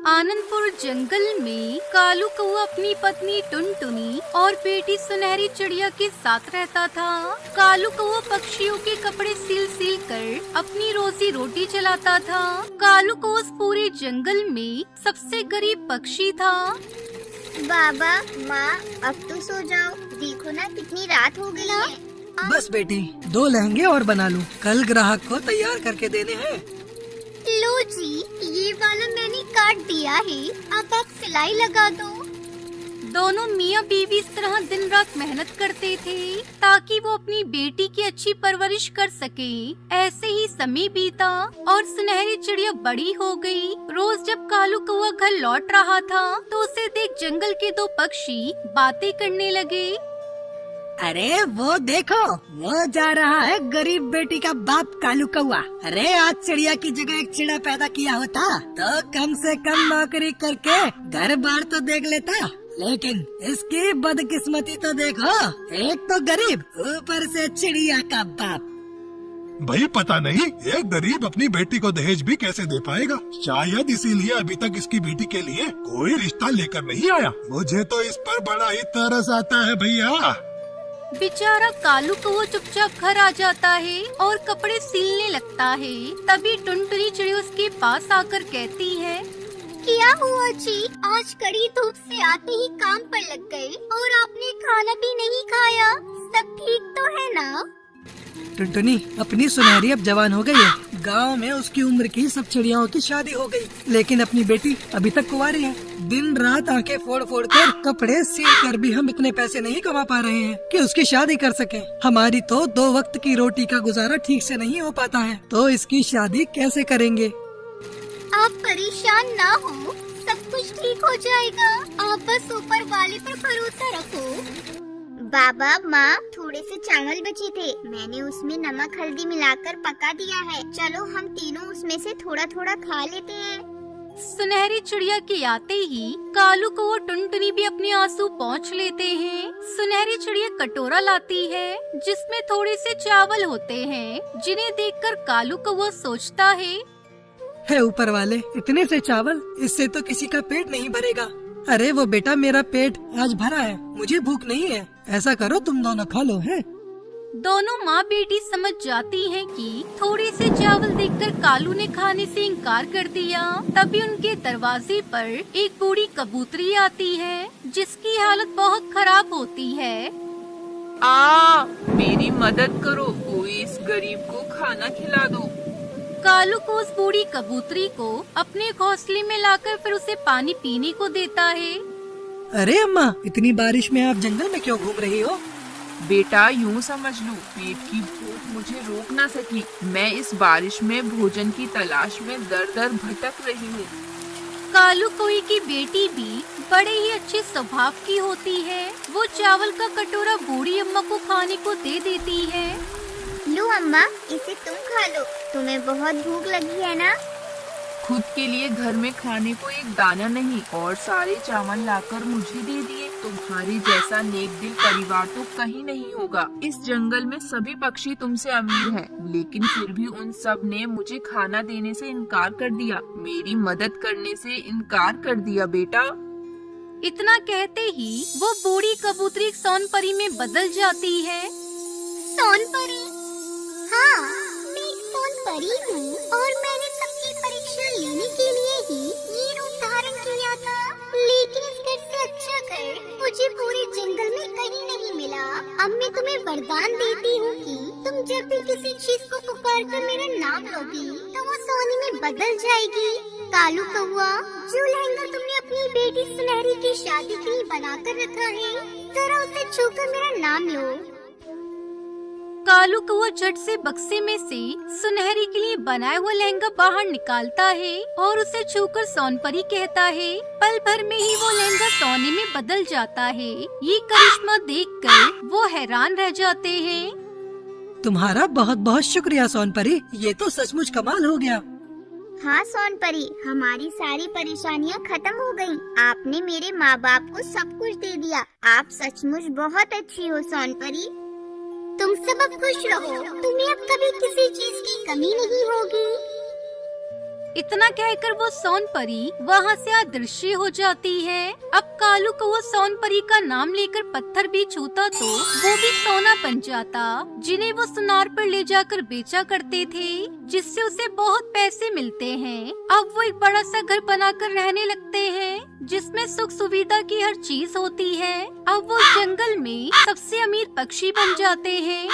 आनंदपुर जंगल में कालू कौआ अपनी पत्नी टुनटुनी और बेटी सुनहरी चिड़िया के साथ रहता था। कालू कौआ पक्षियों के कपड़े सिल कर अपनी रोजी रोटी चलाता था। कालू कौआ पूरे जंगल में सबसे गरीब पक्षी था। बाबा माँ अब तो सो जाओ, देखो ना कितनी रात हो गई है। बस बेटी 2 लहंगे और बना लूं, कल ग्राहक को तैयार करके देने हैं। लो जी, ये वाला मैंने काट दिया है, अब आप सिलाई लगा दो। दोनों मियाँ बीवी इस तरह दिन रात मेहनत करते थे ताकि वो अपनी बेटी की अच्छी परवरिश कर सके। ऐसे ही समय बीता और सुनहरी चिड़िया बड़ी हो गई। रोज जब कालू कौआ घर लौट रहा था तो उसे देख जंगल के 2 पक्षी बातें करने लगे। अरे वो देखो, वो जा रहा है गरीब बेटी का बाप कालू कौआ। अरे आज चिड़िया की जगह एक चिड़ा पैदा किया होता तो कम से कम नौकरी करके घर बार तो देख लेता, लेकिन इसकी बदकिस्मती तो देखो, एक तो गरीब ऊपर से चिड़िया का बाप। भाई पता नहीं एक गरीब अपनी बेटी को दहेज भी कैसे दे पाएगा। शायद इसीलिए अभी तक इसकी बेटी के लिए कोई रिश्ता लेकर नहीं आया। मुझे तो इस पर बड़ा ही तरस आता है भैया। बेचारा कालू कौआ चुपचाप घर आ जाता है और कपड़े सिलने लगता है। तभी टुनटुनी चिड़िया उसके पास आकर कहती है, क्या हुआ जी, आज कड़ी धूप से आते ही काम पर लग गए और आपने खाना भी नहीं खाया, सब ठीक तो है ना? टुनटुनी, अपनी सुनहरी अब जवान हो गई है। गांव में उसकी उम्र की सब चिड़ियाओं की शादी हो गई, लेकिन अपनी बेटी अभी तक कुंवारी है। दिन रात आंखें फोड़ कर कपड़े सिल कर भी हम इतने पैसे नहीं कमा पा रहे हैं कि उसकी शादी कर सके। हमारी तो 2 वक्त की रोटी का गुजारा ठीक से नहीं हो पाता है, तो इसकी शादी कैसे करेंगे? आप परेशान ना हो, सब कुछ ठीक हो जाएगा। आप बस ऊपर वाले पर भरोसा रखो। बाबा माँ, थोड़े से चावल बचे थे, मैंने उसमें नमक हल्दी मिलाकर पका दिया है। चलो हम तीनों उसमें से थोड़ा थोड़ा खा लेते हैं। सुनहरी चिड़िया के आते ही कालू कौआ टुनटुनी भी अपने आंसू पोंछ लेते हैं। सुनहरी चिड़िया कटोरा लाती है जिसमें थोड़े से चावल होते हैं, जिन्हें देखकर कालू कौआ सोचता है ऊपर वाले, इतने से चावल, इससे तो किसी का पेट नहीं भरेगा। अरे वो बेटा, मेरा पेट आज भरा है, मुझे भूख नहीं है। ऐसा करो तुम दोनों खा लो है। दोनों माँ बेटी समझ जाती हैं कि थोड़े से चावल देखकर कालू ने खाने से इनकार कर दिया। तभी उनके दरवाजे पर एक बूढ़ी कबूतरी आती है जिसकी हालत बहुत खराब होती है। मेरी मदद करो, कोई इस गरीब को खाना खिला दो। कालू को उस बूढ़ी कबूतरी को अपने घोंसले में लाकर फिर उसे पानी पीने को देता है। अरे अम्मा, इतनी बारिश में आप जंगल में क्यों घूम रही हो? बेटा यूँ समझ लो, पेट की भूख मुझे रोक ना सकी। मैं इस बारिश में भोजन की तलाश में दर दर भटक रही हूँ। कालू कौए की बेटी भी बड़े ही अच्छे स्वभाव की होती है। वो चावल का कटोरा बूढ़ी अम्मा को खाने को दे देती है। लो अम्मा, इसे तुम खा लो, तुम्हें बहुत भूख लगी है ना? खुद के लिए घर में खाने को एक दाना नहीं और सारे चावल लाकर मुझे दे दिए। तुम्हारे जैसा नेक दिल परिवार तो कहीं नहीं होगा। इस जंगल में सभी पक्षी तुमसे अमीर हैं, लेकिन फिर भी उन सब ने मुझे खाना देने से इनकार कर दिया, मेरी मदद करने से इनकार कर दिया। बेटा, इतना कहते ही वो बूढ़ी कबूतरी सोनपरी में बदल जाती है। सोनपरी? हाँ, मैं एक सोनपरी हूँ और मैंने सबकी परीक्षा लेने के लिए ही ये रूप धारण किया था, लेकिन इस घर से अच्छा घर मुझे पूरे जंगल में कहीं नहीं मिला। अब मैं तुम्हें वरदान देती हूँ कि तुम जब भी किसी चीज को पुकार कर मेरा नाम लोगी तो वो सोने में बदल जाएगी। कालू कौआ, जो लहंगा तुमने अपनी बेटी सुनहरी की शादी के लिए बना कर रखा है, जरा उसे छूकर मेरा नाम लो। कालू कौआ झट से बक्से में से सुनहरी के लिए बनाया हुआ लहंगा बाहर निकालता है और उसे छूकर सोनपरी कहता है। पल भर में ही वो लहंगा सोने में बदल जाता है। ये करिश्मा देखकर वो हैरान रह जाते हैं। तुम्हारा बहुत बहुत शुक्रिया सोनपरी, ये तो सचमुच कमाल हो गया। हाँ सोनपरी, हमारी सारी परेशानियाँ खत्म हो गयी। आपने मेरे माँ बाप को सब कुछ दे दिया। आप सचमुच बहुत अच्छी हो सोनपरी। तुम सब अब खुश रहो, तुम्हें अब कभी किसी चीज की कमी नहीं होगी। इतना कहकर वो सोन परी वहाँ से अदृश्य हो जाती है। अब कालू को वो सोन परी का नाम लेकर पत्थर भी छूता तो वो भी सोना बन जाता, जिन्हें वो सुनार पर ले जाकर बेचा करते थे, जिससे उसे बहुत पैसे मिलते हैं। अब वो एक बड़ा सा घर बनाकर रहने लगते हैं, जिसमें सुख सुविधा की हर चीज होती है। अब वो जंगल में सबसे अमीर पक्षी बन जाते हैं।